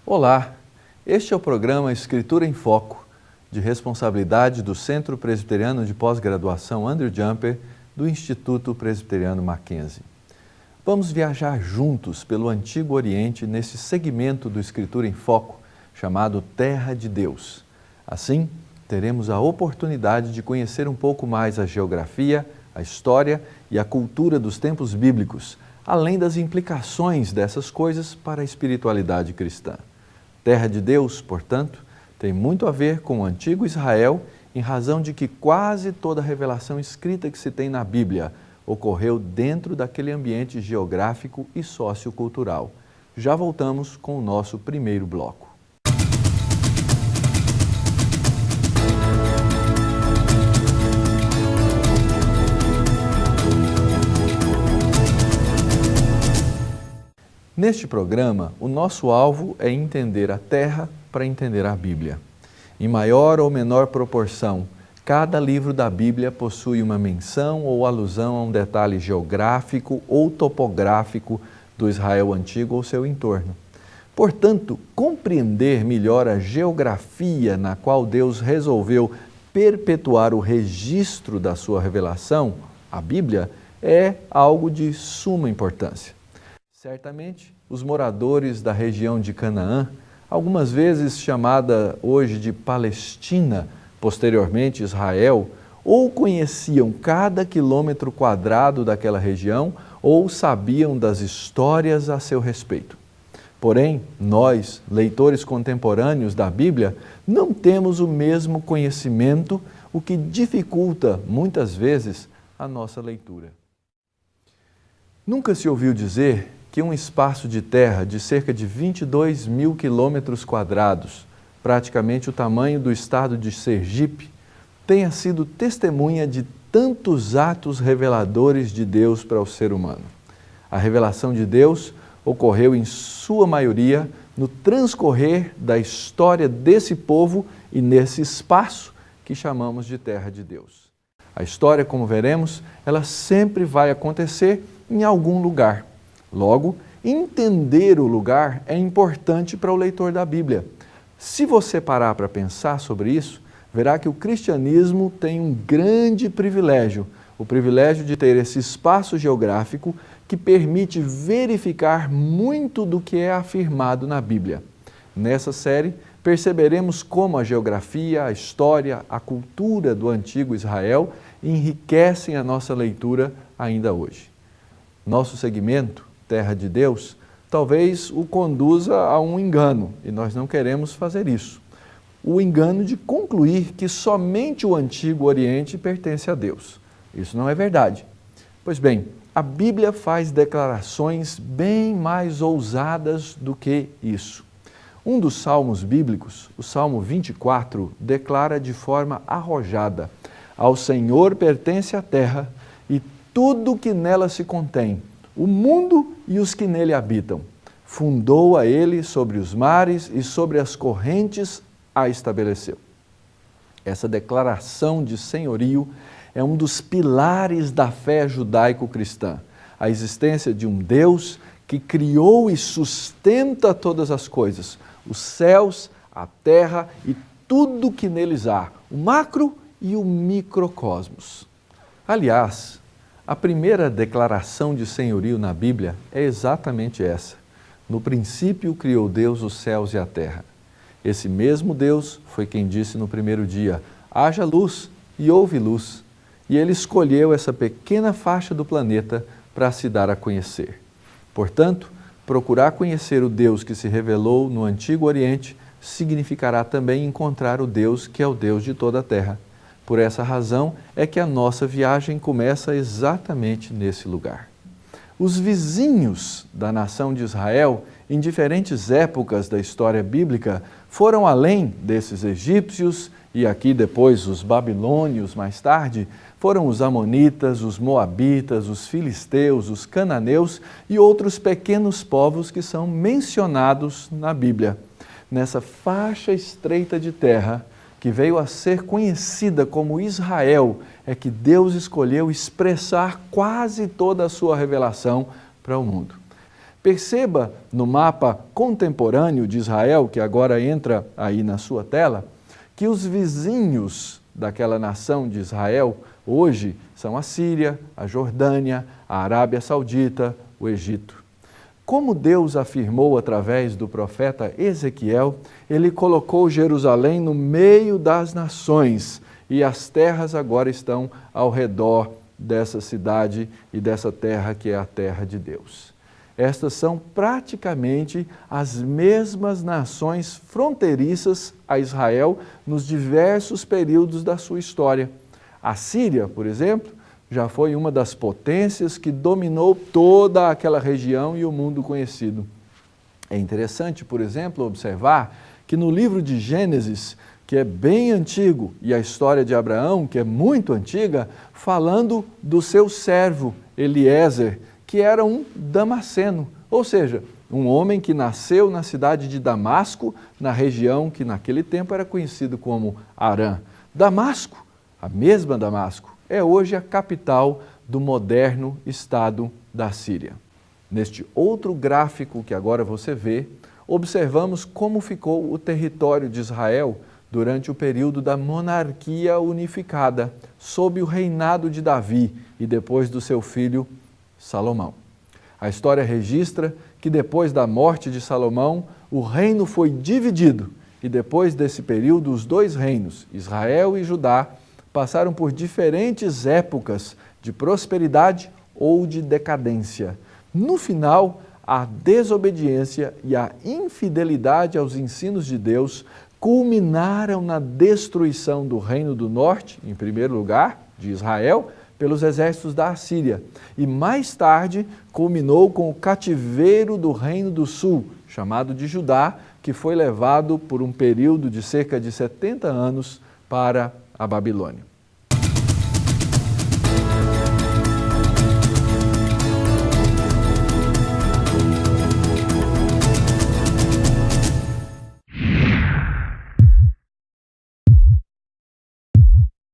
Olá, este é o programa Escritura em Foco, de responsabilidade do Centro Presbiteriano de Pós-Graduação Andrew Jumper, do Instituto Presbiteriano Mackenzie. Vamos viajar juntos pelo Antigo Oriente nesse segmento do Escritura em Foco, chamado Terra de Deus. Assim, teremos a oportunidade de conhecer um pouco mais a geografia, a história e a cultura dos tempos bíblicos, além das implicações dessas coisas para a espiritualidade cristã. Terra de Deus, portanto, tem muito a ver com o antigo Israel, em razão de que quase toda a revelação escrita que se tem na Bíblia ocorreu dentro daquele ambiente geográfico e sociocultural. Já voltamos com o nosso primeiro bloco. Neste programa, o nosso alvo é entender a Terra para entender a Bíblia. Em maior ou menor proporção, cada livro da Bíblia possui uma menção ou alusão a um detalhe geográfico ou topográfico do Israel antigo ou seu entorno. Portanto, compreender melhor a geografia na qual Deus resolveu perpetuar o registro da sua revelação, a Bíblia, é algo de suma importância. Certamente, os moradores da região de Canaã, algumas vezes chamada hoje de Palestina, posteriormente Israel, ou conheciam cada quilômetro quadrado daquela região ou sabiam das histórias a seu respeito. Porém, nós, leitores contemporâneos da Bíblia, não temos o mesmo conhecimento, o que dificulta, muitas vezes, a nossa leitura. Nunca se ouviu dizer que um espaço de terra de cerca de 22 mil quilômetros quadrados, praticamente o tamanho do estado de Sergipe, tenha sido testemunha de tantos atos reveladores de Deus para o ser humano. A revelação de Deus ocorreu em sua maioria no transcorrer da história desse povo e nesse espaço que chamamos de Terra de Deus. A história, como veremos, ela sempre vai acontecer em algum lugar. Logo, entender o lugar é importante para o leitor da Bíblia. Se você parar para pensar sobre isso, verá que o cristianismo tem um grande privilégio, o privilégio de ter esse espaço geográfico que permite verificar muito do que é afirmado na Bíblia. Nessa série, perceberemos como a geografia, a história, a cultura do antigo Israel enriquecem a nossa leitura ainda hoje. Nosso segmento, Terra de Deus, talvez o conduza a um engano, e nós não queremos fazer isso. O engano de concluir que somente o Antigo Oriente pertence a Deus. Isso não é verdade. Pois bem, a Bíblia faz declarações bem mais ousadas do que isso. Um dos salmos bíblicos, o Salmo 24, declara de forma arrojada: ao Senhor pertence a terra e tudo que nela se contém, o mundo e os que nele habitam. Fundou a ele sobre os mares e sobre as correntes a estabeleceu. Essa declaração de senhorio é um dos pilares da fé judaico-cristã. A existência de um Deus que criou e sustenta todas as coisas, os céus, a terra e tudo que neles há, o macro e o microcosmos. Aliás, a primeira declaração de senhorio na Bíblia é exatamente essa. No princípio criou Deus os céus e a terra. Esse mesmo Deus foi quem disse no primeiro dia: haja luz e houve luz. E ele escolheu essa pequena faixa do planeta para se dar a conhecer. Portanto, procurar conhecer o Deus que se revelou no Antigo Oriente significará também encontrar o Deus que é o Deus de toda a terra. Por essa razão é que a nossa viagem começa exatamente nesse lugar. Os vizinhos da nação de Israel, em diferentes épocas da história bíblica, foram além desses egípcios e aqui depois os babilônios mais tarde, foram os amonitas, os moabitas, os filisteus, os cananeus e outros pequenos povos que são mencionados na Bíblia. Nessa faixa estreita de terra, que veio a ser conhecida como Israel, é que Deus escolheu expressar quase toda a sua revelação para o mundo. Perceba no mapa contemporâneo de Israel, que agora entra aí na sua tela, que os vizinhos daquela nação de Israel hoje são a Síria, a Jordânia, a Arábia Saudita, o Egito. Como Deus afirmou através do profeta Ezequiel, ele colocou Jerusalém no meio das nações e as terras agora estão ao redor dessa cidade e dessa terra que é a terra de Deus. Estas são praticamente as mesmas nações fronteiriças a Israel nos diversos períodos da sua história. A Síria, por exemplo, já foi uma das potências que dominou toda aquela região e o mundo conhecido. É interessante, por exemplo, observar que no livro de Gênesis, que é bem antigo, e a história de Abraão, que é muito antiga, falando do seu servo Eliezer, que era um damasceno, ou seja, um homem que nasceu na cidade de Damasco, na região que naquele tempo era conhecido como Harã. Damasco, a mesma Damasco, é hoje a capital do moderno estado da Síria. Neste outro gráfico que agora você vê, observamos como ficou o território de Israel durante o período da monarquia unificada, sob o reinado de Davi e depois do seu filho Salomão. A história registra que depois da morte de Salomão, o reino foi dividido e depois desse período, os dois reinos, Israel e Judá, passaram por diferentes épocas de prosperidade ou de decadência. No final, a desobediência e a infidelidade aos ensinos de Deus culminaram na destruição do Reino do Norte, em primeiro lugar, de Israel, pelos exércitos da Assíria. E mais tarde, culminou com o cativeiro do Reino do Sul, chamado de Judá, que foi levado por um período de cerca de 70 anos para a Babilônia.